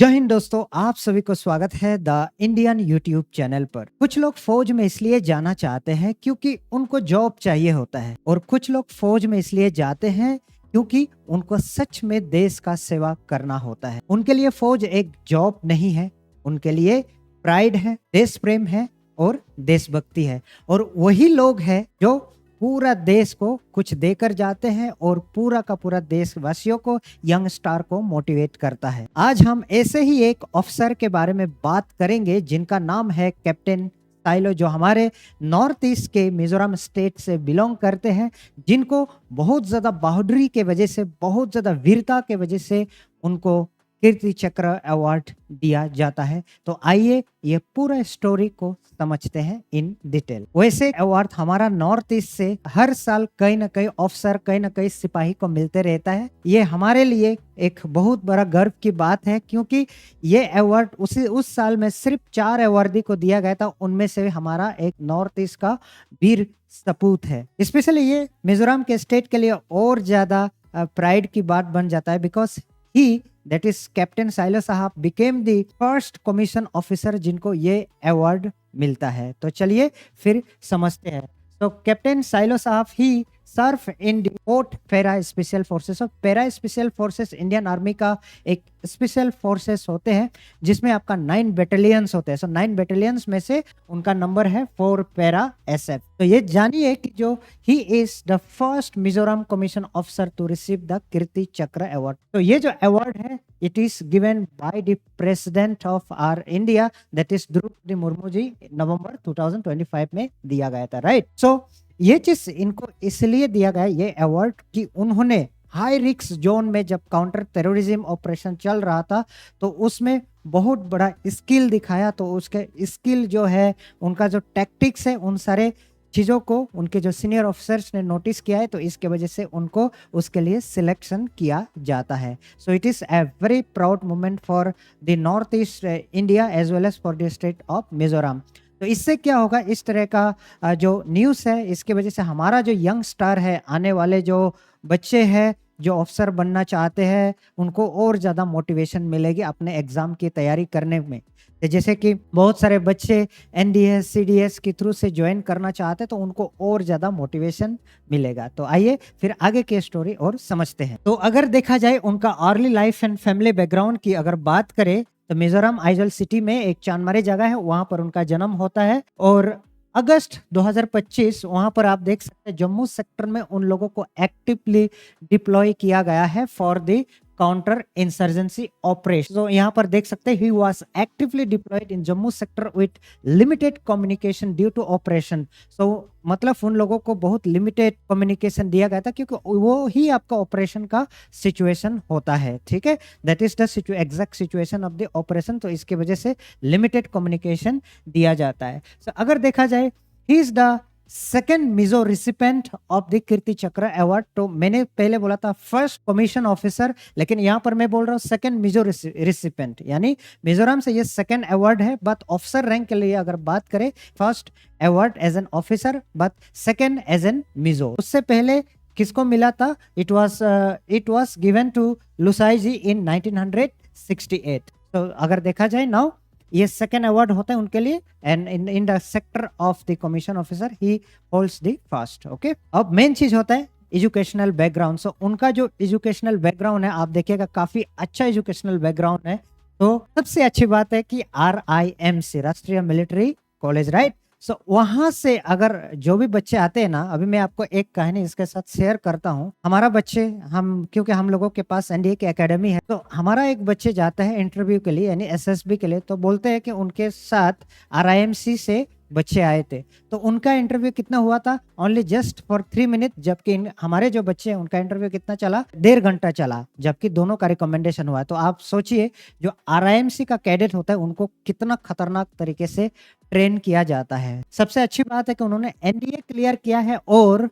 जय हिंद दोस्तों, आप सभी को स्वागत है द इंडियन यूट्यूब चैनल पर। कुछ लोग फौज में इसलिए जाना चाहते हैं क्योंकि उनको जॉब चाहिए होता है, और कुछ लोग फौज में इसलिए जाते हैं क्योंकि उनको सच में देश का सेवा करना होता है। उनके लिए फौज एक जॉब नहीं है, उनके लिए प्राइड है, देश प्रेम है और देशभक्ति है। और वही लोग हैं जो पूरा देश को कुछ देकर जाते हैं और पूरा का पूरा देशवासियों को, यंग स्टार को मोटिवेट करता है। आज हम ऐसे ही एक ऑफिसर के बारे में बात करेंगे जिनका नाम है कैप्टन साइलो, जो हमारे नॉर्थ ईस्ट के मिजोरम स्टेट से बिलोंग करते हैं, जिनको बहुत ज्यादा बहादुरी के वजह से, बहुत ज्यादा वीरता के वजह से उनको कीर्ति चक्र अवार्ड दिया जाता है। तो आइए ये पूरा स्टोरी को समझते हैं इन डिटेल। वैसे अवार्ड हमारा नॉर्थ ईस्ट से हर साल कहीं ना कहीं ऑफिसर, कहीं ना कहीं सिपाही को मिलते रहता है। ये हमारे लिए एक बहुत बड़ा गर्व की बात है, क्योंकि ये अवार्ड उस साल में सिर्फ 4 अवार्डी को दिया गया था, उनमें से हमारा एक नॉर्थ ईस्ट का वीर सपूत है। स्पेशली ये मिजोरम के स्टेट के लिए और ज्यादा प्राइड की बात बन जाता है, because he that is captain silo साहब became the first commission officer जिनको ये अवार्ड मिलता है। तो चलिए फिर समझते हैं। तो कैप्टन साइलो साहब ही सर्व इन दी 4th para special forces. Para special forces Indian army का एक स्पेशल फोर्सेस होते हैं, जिसमें आपका 9 बैटेलियंस होते हैं। सो 9 बैटेलियंस में से उनका नंबर है 4 पैरा एसएफ। तो ये जानिए कि जो he is the first Mizoram commission officer to receive the Kirti Chakra award. तो ये जो अवार्ड है, it is given by the president of our India, that is Droupadi Murmu ji, November 2025 में दिया गया था, राइट। सो ये चीज इनको इसलिए दिया गया ये अवार्ड कि उन्होंने हाई रिस्क जोन में जब काउंटर टेररिज्म ऑपरेशन चल रहा था, तो उसमें बहुत बड़ा स्किल दिखाया। तो उसके स्किल जो है, उनका जो टैक्टिक्स है, उन सारे चीज़ों को उनके जो सीनियर ऑफिसर्स ने नोटिस किया है, तो इसके वजह से उनको उसके लिए सिलेक्शन किया जाता है। So it is a very proud moment for the north east India as well as for the state of Mizoram. तो इससे क्या होगा, इस तरह का जो न्यूज़ है, इसके वजह से हमारा जो यंग स्टार है, आने वाले जो बच्चे हैं जो ऑफिसर बनना चाहते हैं, उनको और ज़्यादा मोटिवेशन मिलेगी अपने एग्ज़ाम की तैयारी करने में। तो जैसे कि बहुत सारे बच्चे एनडीएस सीडीएस के थ्रू से ज्वाइन करना चाहते हैं, तो उनको और ज़्यादा मोटिवेशन मिलेगा। तो आइए फिर आगे की स्टोरी और समझते हैं। तो अगर देखा जाए उनका early life and family background की अगर बात करें, तो मिजोरम आइजोल सिटी में एक चांदमारी जगह है, वहां पर उनका जन्म होता है। और अगस्त 2025 वहां पर आप देख सकते हैं जम्मू सेक्टर में उन लोगों को एक्टिवली डिप्लॉय किया गया है for the counter insurgency operation. तो यहाँ पर देख सकते हैं he was actively deployed in Jammu sector with limited communication due to operation. So मतलब उन लोगों को बहुत लिमिटेड कम्युनिकेशन दिया गया था, क्योंकि वो ही आपका ऑपरेशन का सिचुएशन होता है, ठीक है। That is the exact situation of the operation. तो इसकी वजह से लिमिटेड कम्युनिकेशन दिया जाता है। so, अगर देखा जाए, he is the second Mizo recipient of the Kirti Chakra award. तो मैंने पहले बोला था फर्स्ट कमीशन ऑफिसर, लेकिन यहाँ पर मैं बोल रहा हूँ सेकेंड मिजो रिसिपेंट, यानी मिजोरम से ये सेकेंड अवार्ड है। बट ऑफिसर रैंक के लिए अगर बात करें, first award as an officer, but second as an Mizo. उससे पहले किसको मिला था? It was given to Lushai ji in 1968। तो अगर देखा जाए नाउ, ये सेकेंड अवार्ड होता है उनके लिए, and in the sector of the commission officer he holds the first. Okay, अब मेन चीज होता है एजुकेशनल बैकग्राउंड। सो उनका जो एजुकेशनल बैकग्राउंड है, आप देखिएगा काफी अच्छा एजुकेशनल बैकग्राउंड है। तो सबसे अच्छी बात है कि RIMC, राष्ट्रीय मिलिट्री कॉलेज, राइट। सो वहां से अगर जो भी बच्चे आते हैं ना, अभी मैं आपको एक कहानी इसके साथ शेयर करता हूँ। हमारा बच्चे, क्योंकि हम लोगों के पास एनडीए की एकेडमी है, तो हमारा एक बच्चे जाता है इंटरव्यू के लिए, यानी SSB के लिए। तो बोलते हैं कि उनके साथ RIMC से बच्चे आए थे। तो उनका इंटरव्यू कितना हुआ था? ओनली जस्ट फॉर 3 मिनट, जबकि हमारे जो बच्चे हैं उनका इंटरव्यू कितना चला? 1.5 घंटा चला, जबकि दोनों का रिकमेंडेशन हुआ। तो आप सोचिए, जो RIMC का कैडेट होता है उनको कितना खतरनाक तरीके से ट्रेन किया जाता है। सबसे अच्छी बात है कि उन्होंने एनडीए क्लियर किया है, और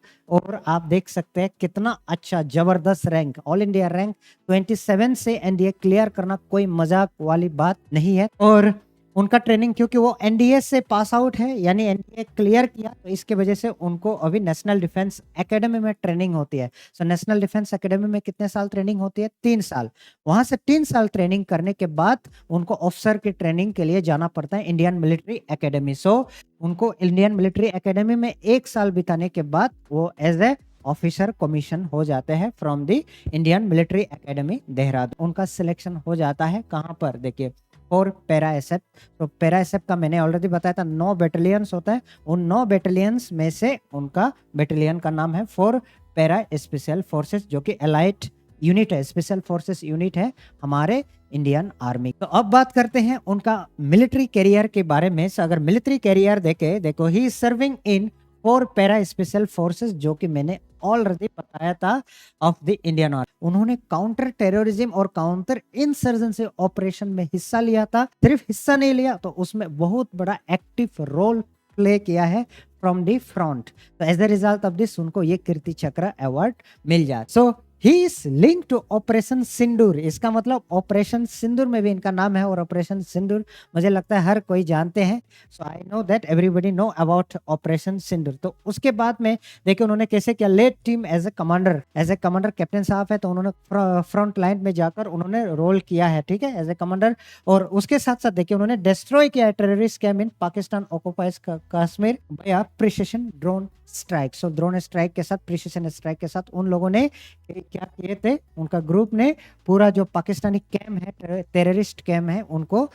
आप देख सकते हैं कितना अच्छा जबरदस्त रैंक, ऑल इंडिया रैंक 27 से एनडीए क्लियर करना कोई मजाक वाली बात नहीं है। और उनका ट्रेनिंग क्योंकि वो एनडीए से पास आउट है यानी एनडीए क्लियर किया तो इसके वजह से उनको अभी नेशनल डिफेंस एकेडमी में ट्रेनिंग होती है। सो नेशनल डिफेंस एकेडमी में कितने साल ट्रेनिंग होती है? 3 साल। वहां से 3 साल ट्रेनिंग करने के बाद उनको ऑफिसर की ट्रेनिंग के लिए जाना पड़ता है इंडियन मिलिट्री एकेडमी। सो उनको इंडियन मिलिट्री एकेडमी में 1 साल बिताने के बाद वो एज ए ऑफिसर कमीशन हो जाते हैं from the Indian military academy Dehradun. उनका सिलेक्शन हो जाता है कहाँ पर? देखिए फॉर पैरा एसएफ। तो पैरा एसएफ का मैंने ऑलरेडी बताया था 9 बैटेलियंस होता है। उन 9 बैटेलियंस में से उनका बैटेलियन का नाम है फॉर पैरा स्पेशल फोर्सेस, जो कि एलाइट यूनिट है, स्पेशल फोर्सेस यूनिट है हमारे इंडियन आर्मी। तो अब बात करते हैं उनका मिलिट्री कैरियर के बारे में। So, अगर मिलिट्री कैरियर देखे, देखो he is serving in 4 para special forces, जो कि मैंने ऑलरेडी बताया था ऑफ द इंडियन आर्मी। उन्होंने काउंटर टेररिज्म और काउंटर इंसर्जेंसी ऑपरेशन में हिस्सा लिया था। सिर्फ हिस्सा नहीं लिया तो उसमें बहुत बड़ा एक्टिव रोल प्ले किया है फ्रॉम दी फ्रंट। तो as the result of this उनको ये कीर्ति चक्र अवार्ड मिल जाए। So he is link to operation Sindoor. इसका मतलब ऑपरेशन सिंदूर में भी इनका नाम है और ऑपरेशन सिंदूर मुझे लगता है हर कोई जानते हैं। So I know that everybody know about operation Sindoor. तो उसके बाद में देखिए उन्होंने कैसे किया। Led team as a commander captain साहब है तो उन्होंने फ्रंट लाइन में जाकर उन्होंने रोल किया है, ठीक है, एज ए कमांडर। और उसके साथ साथ देखिए उन्होंने डिस्ट्रॉय किया है terrorist camp in Pakistan occupies Kashmir by precision drone strike. So drone strike के साथ, प्रिसिशन स्ट्राइक के साथ उन लोगों ने क्या किए थे, उनका ग्रुप ने पूरा जो पाकिस्तानी कैम्प है, टेररिस्ट कैम्प है, उनको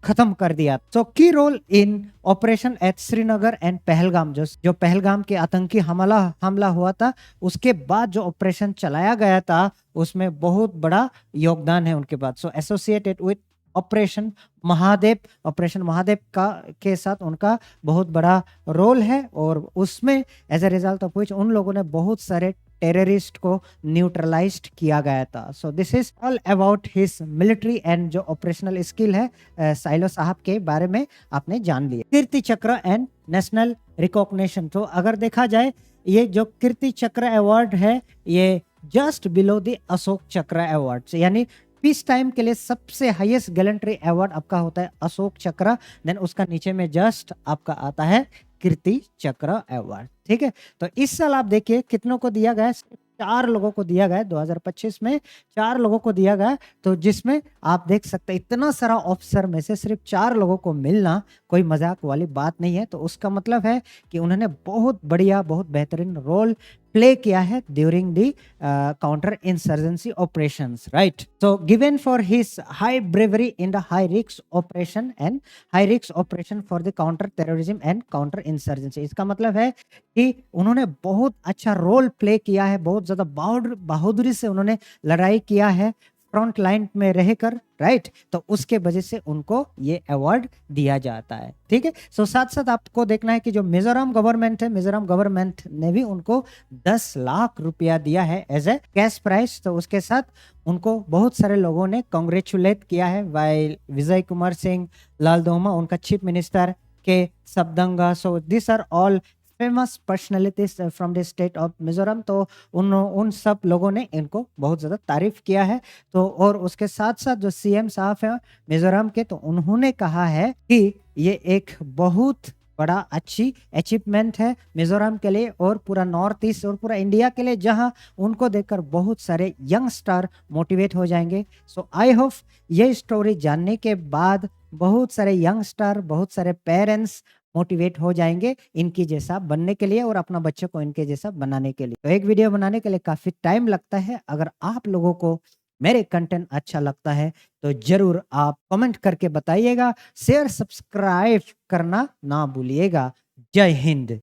खत्म कर दिया। So key role in operation at Srinagar and Pahalgam, जो पहलगाम के आतंकी हमला हुआ था उसके बाद जो ऑपरेशन चलाया गया था उसमें बहुत बड़ा योगदान है उनके बाद। सो एसोसिएटेड विद ऑपरेशन महादेव का के साथ उनका बहुत बड़ा रोल है और उसमें as a result of which उन लोगों ने बहुत सारे टेररिस्ट को न्यूट्रलाइज्ड किया गया था। So this is all about his military and जो ऑपरेशनल स्किल है साइलो साहब के बारे में आपने जान लिया। कीर्ति चक्र एंड नेशनल रिकॉग्निशन। तो अगर देखा जाए ये जो कीर्ति चक्र अवार्ड है ये जस्ट बिलो द अशोक चक्र अवार्ड, यानी पीस टाइम के लिए सबसे हाईएस्ट गैलेंट्री अवार्ड आपका होता है अशोक चक्र, देन उसका नीचे में जस्ट आपका आता है कीर्ति चक्र अवार्ड, ठीक है। तो इस साल आप देखिए कितनों को दिया गया है? 4 लोगों को दिया गया है। 2025 में 4 लोगों को दिया गया। तो जिसमें आप देख सकते हैं इतना सारा ऑफिसर में से सिर्फ 4 लोगों को मिलना कोई मजाक वाली बात नहीं है। तो उसका मतलब है कि उन्होंने बहुत बढ़िया, बहुत बेहतरीन रोल प्ले किया है during the counter insurgency operations, right. So given for his high bravery in the high risk operation for the counter terrorism and counter insurgency. इसका मतलब है कि उन्होंने बहुत अच्छा रोल प्ले किया है, बहुत ज्यादा बहादुरी से उन्होंने लड़ाई किया है फ्रंट लाइन में रहकर, राइट। तो उसके वजह से उनको ये अवार्ड दिया जाता है, ठीक है। सो साथ साथ आपको देखना है कि जो मिजोरम गवर्नमेंट है, मिजोरम गवर्नमेंट ने भी उनको 10 लाख रुपया दिया है एज ए कैश प्राइज। तो उसके साथ उनको बहुत सारे लोगों ने कॉन्ग्रेचुलेट किया है, वाइल विजय कुमार सिंह लालदोमा उनका chief minister K Sapdanga. So this are all famous personalities from the state of Mizoram. तो उन सब लोगों ने इनको बहुत ज़्यादा तारीफ किया है। तो और उसके साथ साथ जो सीएम साहब है मिजोरम के, तो उन्होंने कहा है कि ये एक बहुत बड़ा अच्छी अचीवमेंट है मिजोरम के लिए और पूरा नॉर्थ ईस्ट और पूरा इंडिया के लिए, जहां उनको देखकर बहुत सारे यंग स्टार मोटिवेट हो जाएंगे। सो आई होप ये स्टोरी जानने के बाद बहुत सारे यंग स्टार, बहुत सारे पेरेंट्स मोटिवेट हो जाएंगे इनकी जैसा बनने के लिए और अपना बच्चों को इनके जैसा बनाने के लिए। तो एक वीडियो बनाने के लिए काफी टाइम लगता है। अगर आप लोगों को मेरे कंटेंट अच्छा लगता है तो जरूर आप कमेंट करके बताइएगा, शेयर सब्सक्राइब करना ना भूलिएगा। जय हिंद।